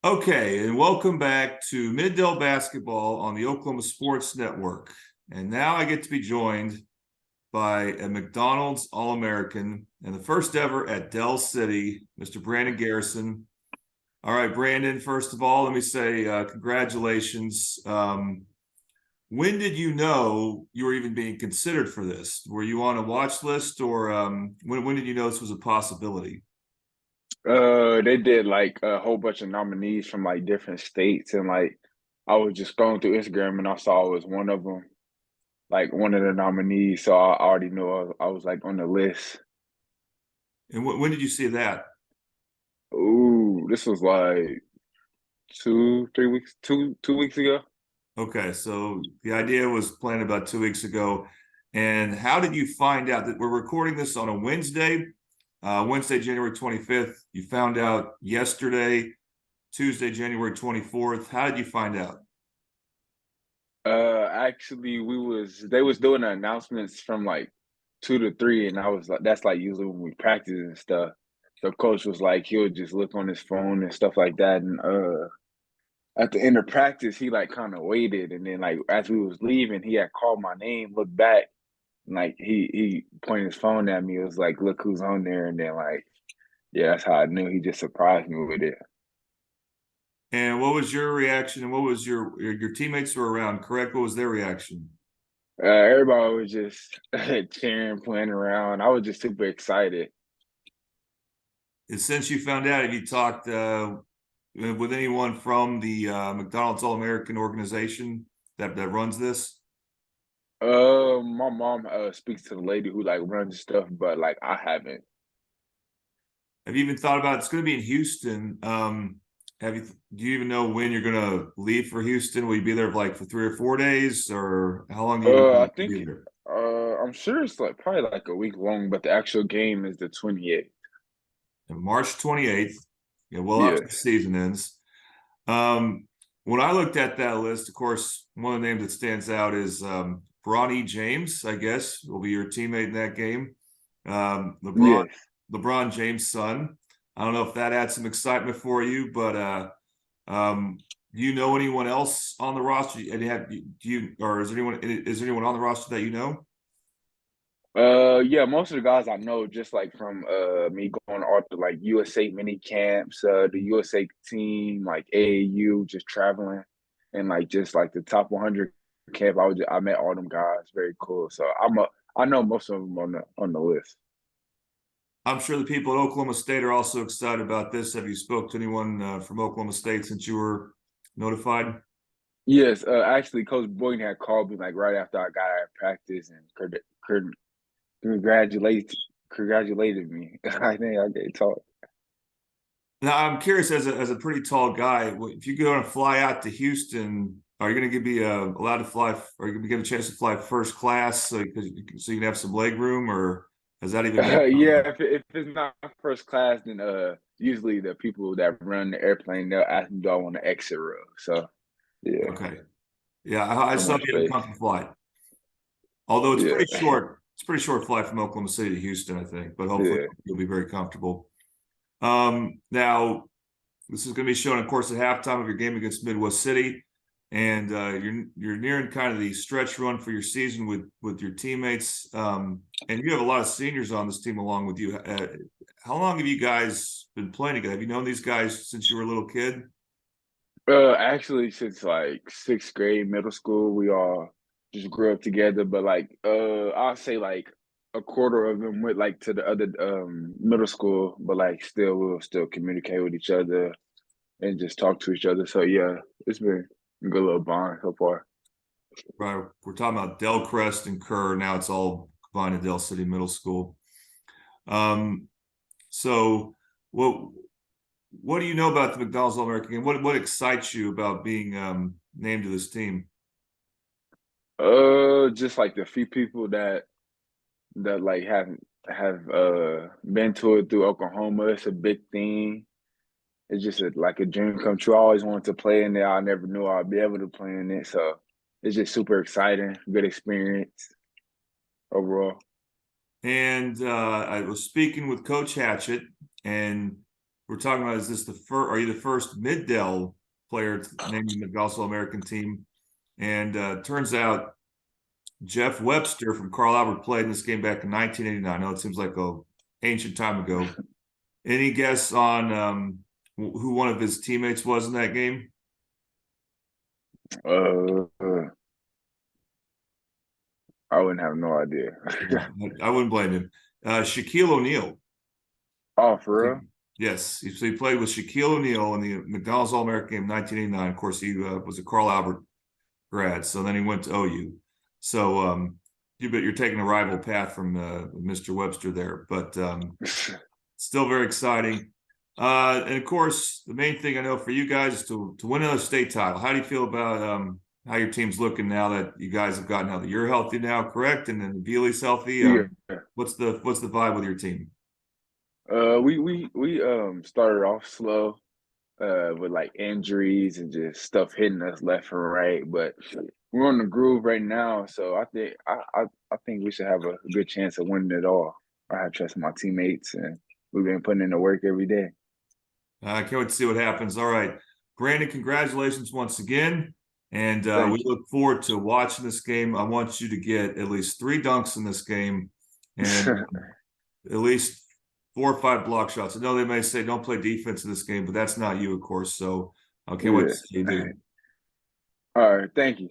Okay, and welcome back to Middale Basketball on the Oklahoma Sports Network. And now I get to be joined by a McDonald's All-American and the first ever at Dell City, Mr. Brandon Garrison. All right, Brandon, first of all, let me say congratulations. When did you know you were even being considered for this? Were you on a watch list or when did you know this was a possibility? They did like a whole bunch of nominees from like different states, and like I was just going through Instagram and I saw it was one of them, like one of the nominees. So I already knew I was like on the list. And when did you see that? Ooh, this was like 2, 3 weeks, 2 weeks ago. Okay, so the idea was planned about 2 weeks ago. And how did you find out that we're recording this on a Wednesday, Wednesday, January 25th? You found out yesterday, Tuesday, January 24th. How did you find out? Actually, they was doing the announcements from like 2 to 3, and I was like, that's like usually when we practice and stuff. The coach was like, he would just look on his phone and stuff like that, and at the end of practice, he like kind of waited, and then like as we was leaving, he had called my name, looked back, and like he pointed his phone at me. It was like, "Look who's on there!" And then like, yeah, that's how I knew. He just surprised me with it. And what was your reaction? And what was your teammates were around, correct? What was their reaction? Everybody was just cheering, playing around. I was just super excited. And since you found out, have you talked with anyone from the McDonald's All-American organization that runs this? My mom speaks to the lady who like runs stuff, but like I haven't. Have you even thought about it's going to be in Houston? Have you do you even know when you're going to leave for Houston? Will you be there like for 3 or 4 days, or how long do you I need to think be there? I'm sure it's like probably like a week long, but the actual game is the 28th. And March 28th, well after the Yes. season ends. Um, when I looked at that list, of course, one of the names that stands out is Bronny James. I guess will be your teammate in that game. LeBron Yes. LeBron James' son. I don't know if that adds some excitement for you, but do you know anyone else on the roster? And do you or is there anyone on the roster that you know? Yeah, most of the guys I know just like from me going all to like USA mini camps, the USA team, like AAU, just traveling, and like just like the top 100 camp. I met all them guys. Very cool. So I know most of them on the list. I'm sure the people at Oklahoma State are also excited about this. Have you spoke to anyone from Oklahoma State since you were notified? Yes, actually, Coach Boynton had called me like right after I got out of practice and congratulate congratulated me. I think I get talk. Now, I'm curious, as a pretty tall guy, if you go and fly out to Houston, are you going to be allowed to fly? Are you going to get a chance to fly first class so you can have some leg room, or has that even been? Yeah, if it's not first class, then usually the people that run the airplane they'll ask me do I want an exit row. So yeah, Okay, yeah, I some just more hope you have a space. comfortable flight. Although it's Yeah, pretty short, it's a pretty short flight from Oklahoma City to Houston, I think, but hopefully yeah. you'll be very comfortable. Now this is going to be shown, of course, at halftime of your game against Midwest City, and you're nearing kind of the stretch run for your season with your teammates, and you have a lot of seniors on this team along with you. How long have you guys been playing together? Have you known these guys since you were a little kid? Actually, since like sixth grade, middle school, we all just grew up together. But like, I'll say like a quarter of them went like to the other middle school, but like still we'll still communicate with each other and just talk to each other. So yeah, it's been a good little bond so far. Right, we're talking about Delcrest and Kerr. Now it's all combined to Del City Middle School. Um, so what what do you know about the McDonald's All American game? What excites you about being named to this team? Just like the few people that like have been to it through Oklahoma. It's a big thing. It's just like a dream come true. I always wanted to play in there. I never knew I'd be able to play in it. So it's just super exciting, good experience overall. And I was speaking with Coach Hatchett, and we're talking about, is this the first? Are you the first Mid-Del player named in the McDonald's All-American team? And turns out Jeff Webster from Carl Albert played in this game back in 1989. I know it seems like a ancient time ago. Any guess on who one of his teammates was in that game? I wouldn't have no idea. I wouldn't blame him. Shaquille O'Neal. Oh, for real? Yes. So he played with Shaquille O'Neal in the McDonald's All-American game in 1989. Of course, he was a Carl Albert grad. So then he went to OU. So you're taking a rival path from Mr. Webster there, but still very exciting. And of course, the main thing I know for you guys is to win another state title. How do you feel about how your team's looking now that you guys have gotten out? You're healthy now, correct? And then Bealey's healthy. Yeah. What's the vibe with your team? We started off slow with like injuries and just stuff hitting us left and right, but we're on the groove right now. So I think we should have a good chance of winning it all. I have trust in my teammates, and we've been putting in the work every day. I can't wait to see what happens. All right, Brandon, congratulations once again. And we look forward to watching this game. I want you to get at least 3 dunks in this game and at least 4 or 5 block shots. I know they may say don't play defense in this game, but that's not you, of course. So I can't wait to see you do. All right. Thank you.